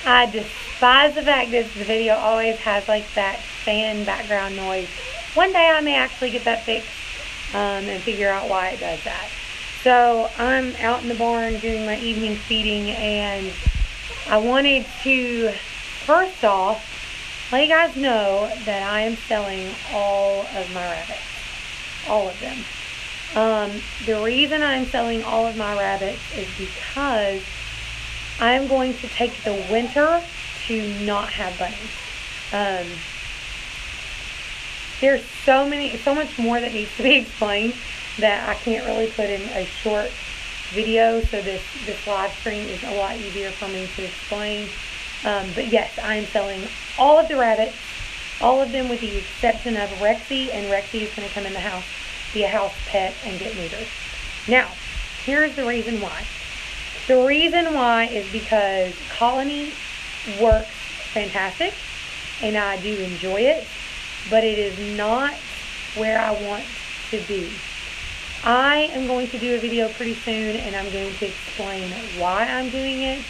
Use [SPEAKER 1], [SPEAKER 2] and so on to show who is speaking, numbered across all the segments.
[SPEAKER 1] I despise the fact that the video always has like that fan background noise. One day I may actually get that fixed and figure out why it does that. So I'm out in the barn doing my evening feeding, and I wanted to first off let you guys know that I am selling all of my rabbits. All of them. The reason I'm selling all of my rabbits is because I'm going to take the winter to not have bunnies. There's so much more that needs to be explained that I can't really put in a short video, so this live stream is a lot easier for me to explain. But yes, I am selling all of the rabbits, all of them with the exception of Rexy, and Rexy is going to come in the house, be a house pet, and get neutered. Now, here's the reason why. The reason why is because Colony works fantastic, and I do enjoy it, but it is not where I want to be. I am going to do a video pretty soon, and I'm going to explain why I'm doing it,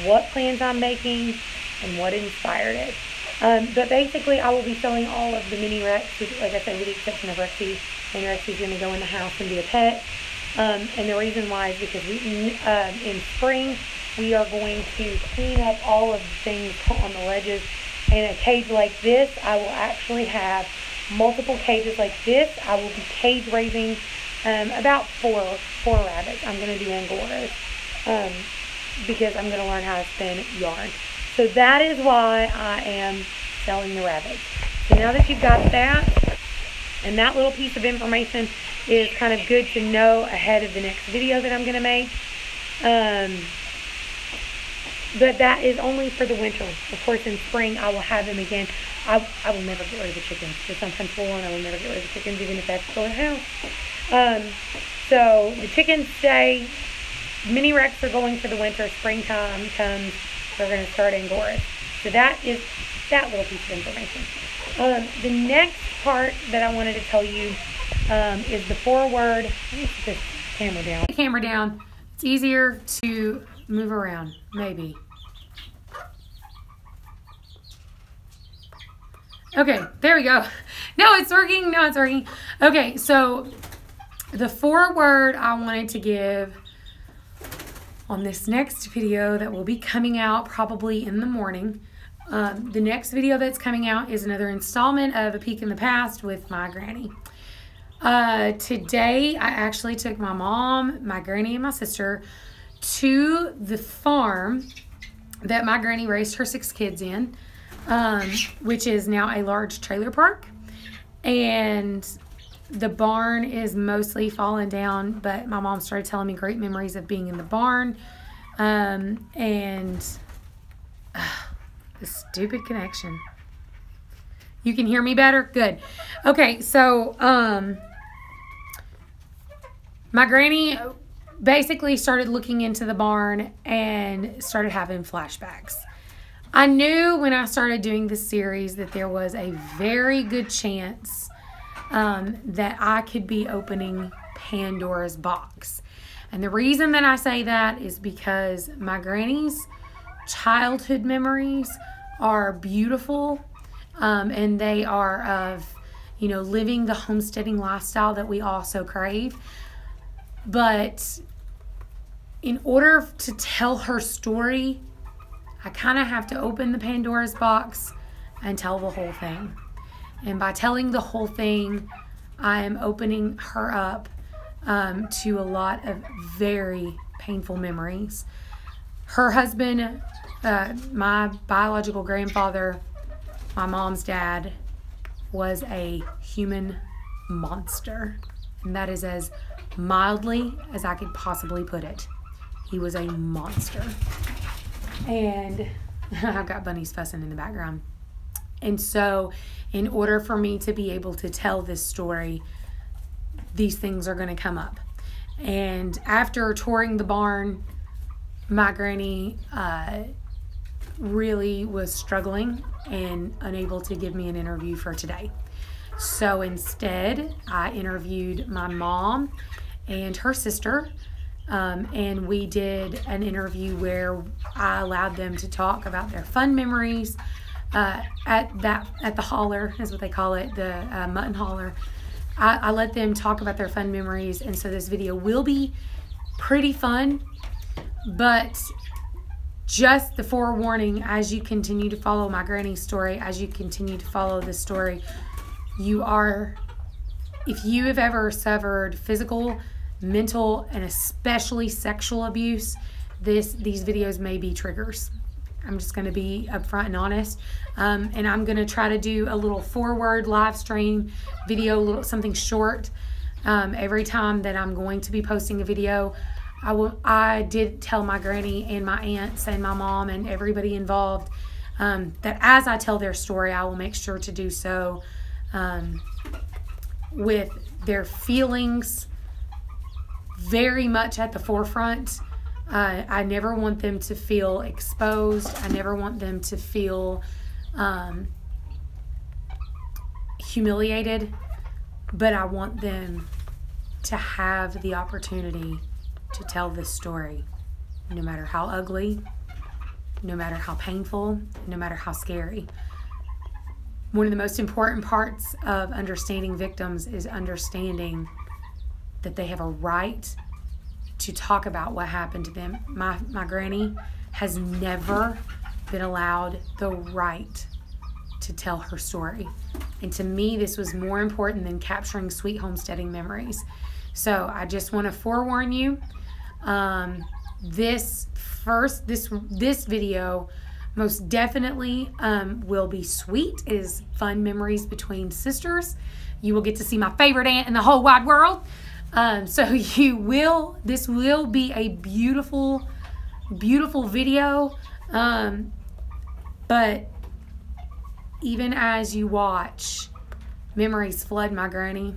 [SPEAKER 1] what plans I'm making, and what inspired it. But basically, I will be selling all of the mini Rex, like I said, with the exception of Rexy, and Rexy's going to go in the house and be a pet. And the reason why is because in spring, we are going to clean up all of the things on the ledges. In a cage like this, I will actually have multiple cages like this. I will be cage raising about four rabbits. I'm going to do Angoras because I'm going to learn how to spin yarn. So that is why I am selling the rabbits. So now that you've got that, and that little piece of information is kind of good to know ahead of the next video that I'm going to make. But that is only for the winter. Of course, in spring, I will have them again. I will never get rid of the chickens. Just uncomfortable, and I will never get rid of the chickens, even if that's going to house. So the chickens stay. Mini Rex are going for the winter. Springtime comes, we're going to start Angoras. So that is that little piece of information. The next part that I wanted to tell you is the foreword. Let me put this camera down. Put the camera down. It's easier to move around, maybe. Okay, there we go. No, it's working. No, it's working. Okay, so the foreword I wanted to give on this next video that will be coming out probably in the morning. The next video that's coming out is another installment of A Peek in the Past with my granny. Today, I actually took my mom, my granny, and my sister to the farm that my granny raised her 6 kids in, which is now a large trailer park. And the barn is mostly fallen down, but my mom started telling me great memories of being in the barn. The stupid connection. You can hear me better? Good. Okay, so my granny basically started looking into the barn and started having flashbacks. I knew when I started doing this series that there was a very good chance that I could be opening Pandora's box. And the reason that I say that is because my granny's childhood memories are beautiful, and they are of, you know, living the homesteading lifestyle that we all so crave. But in order to tell her story, I kind of have to open the Pandora's box and tell the whole thing. And by telling the whole thing, I am opening her up to a lot of very painful memories. Her husband, my biological grandfather, my mom's dad, was a human monster. And that is as mildly as I could possibly put it. He was a monster. And I've got bunnies fussing in the background. And so in order for me to be able to tell this story, these things are going to come up. And after touring the barn, my granny really was struggling and unable to give me an interview for today. So instead, I interviewed my mom and her sister And we did an interview where I allowed them to talk about their fun memories at the hauler, is what they call it, the mutton hauler. I let them talk about their fun memories, and so this video will be pretty fun, but just the forewarning, as you continue to follow my granny's story, as you continue to follow this story, if you have ever suffered physical, mental, and especially sexual abuse, these videos may be triggers. I'm just going to be upfront and honest. And I'm going to try to do a little forward live stream video, something short. Every time that I'm going to be posting a video, I did tell my granny and my aunts and my mom and everybody involved that as I tell their story, I will make sure to do so with their feelings very much at the forefront. I never want them to feel exposed. I never want them to feel humiliated, but I want them to have the opportunity to tell this story, no matter how ugly, no matter how painful, no matter how scary. One of the most important parts of understanding victims is understanding that they have a right to talk about what happened to them. My granny has never been allowed the right to tell her story. And to me, this was more important than capturing sweet homesteading memories. So I just want to forewarn you, this video most definitely will be sweet. It is fun memories between sisters. You will get to see my favorite aunt in the whole wide world. So this will be a beautiful, beautiful video. But even as you watch memories flood my granny,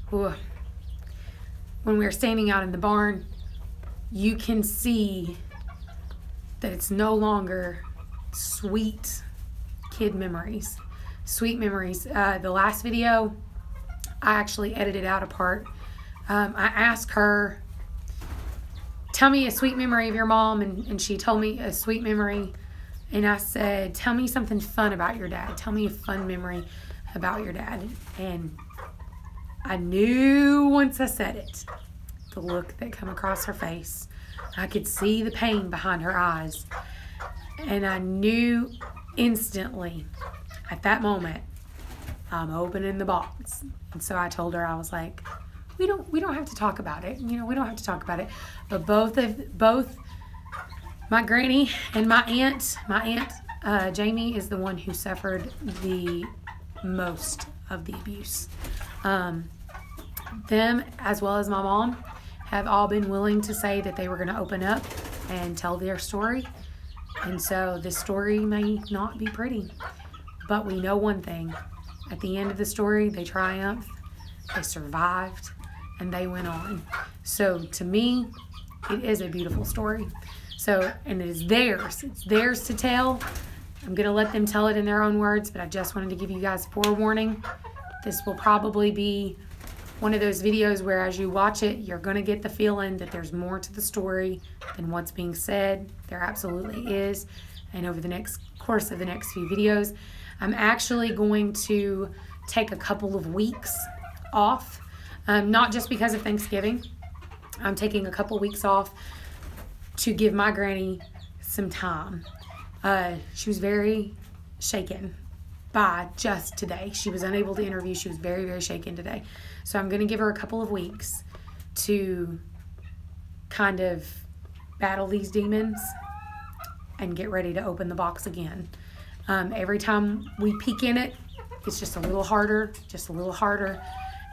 [SPEAKER 1] when we were standing out in the barn, you can see that it's no longer sweet kid memories, sweet memories. The last video, I actually edited out a part. I asked her, tell me a sweet memory of your mom, and she told me a sweet memory. And I said, tell me something fun about your dad. Tell me a fun memory about your dad. And I knew once I said it, the look that came across her face. I could see the pain behind her eyes. And I knew instantly at that moment, I'm opening the box. And so I told her, I was like, we don't have to talk about it. You know, we don't have to talk about it. But both my granny and my aunt Jamie is the one who suffered the most of the abuse. Them, as well as my mom, have all been willing to say that they were going to open up and tell their story. And so this story may not be pretty, but we know one thing. At the end of the story, they triumphed, they survived, and they went on. So to me, it is a beautiful story. So, and it is theirs. It's theirs to tell. I'm going to let them tell it in their own words, but I just wanted to give you guys forewarning. This will probably be one of those videos where as you watch it, you're going to get the feeling that there's more to the story than what's being said. There absolutely is. And over the course of the next few videos, I'm actually going to take a couple of weeks off, not just because of Thanksgiving. I'm taking a couple weeks off to give my granny some time. She was very shaken by just today. She was unable to interview. She was very, very shaken today. So I'm going to give her a couple of weeks to kind of battle these demons and get ready to open the box again. Every time we peek in it, it's just a little harder,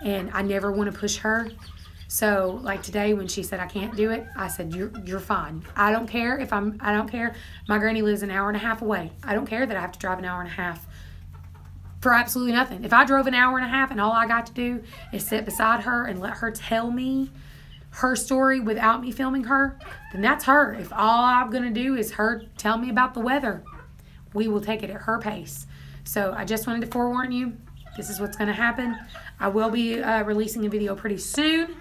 [SPEAKER 1] and I never want to push her. So like today when she said I can't do it, I said you're fine. I don't care. I don't care. My granny lives an hour and a half away. I don't care that I have to drive an hour and a half for absolutely nothing. If I drove an hour and a half and all I got to do is sit beside her and let her tell me her story without me filming her, then that's her. If all I'm going to do is her tell me about the weather, we will take it at her pace. So I just wanted to forewarn you, this is what's going to happen. I will be releasing a video pretty soon,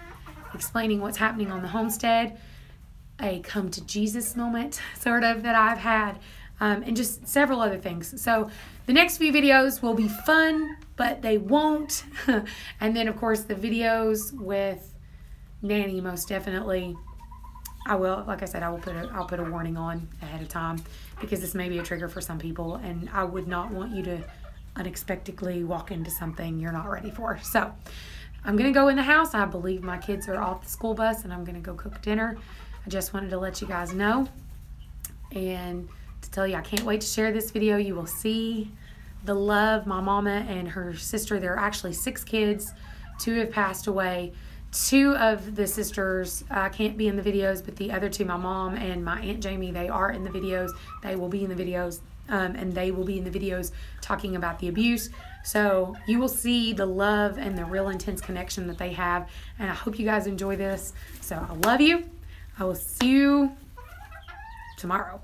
[SPEAKER 1] explaining what's happening on the homestead, a come to Jesus moment sort of that I've had, and just several other things. So the next few videos will be fun, but they won't. And then of course the videos with Nanny, most definitely I will, like I said, I'll put a warning on ahead of time, because this may be a trigger for some people, and I would not want you to unexpectedly walk into something you're not ready for. So I'm gonna go in the house. I believe my kids are off the school bus, and I'm gonna go cook dinner. I just wanted to let you guys know and to tell you I can't wait to share this video. You will see the love. My mama and her sister, there are actually 6 kids. 2 have passed away. 2 of the sisters can't be in the videos, but the other 2, my mom and my Aunt Jamie, they are in the videos. They will be in the videos, and they will be in the videos talking about the abuse. So you will see the love and the real intense connection that they have, and I hope you guys enjoy this. So I love you. I will see you tomorrow.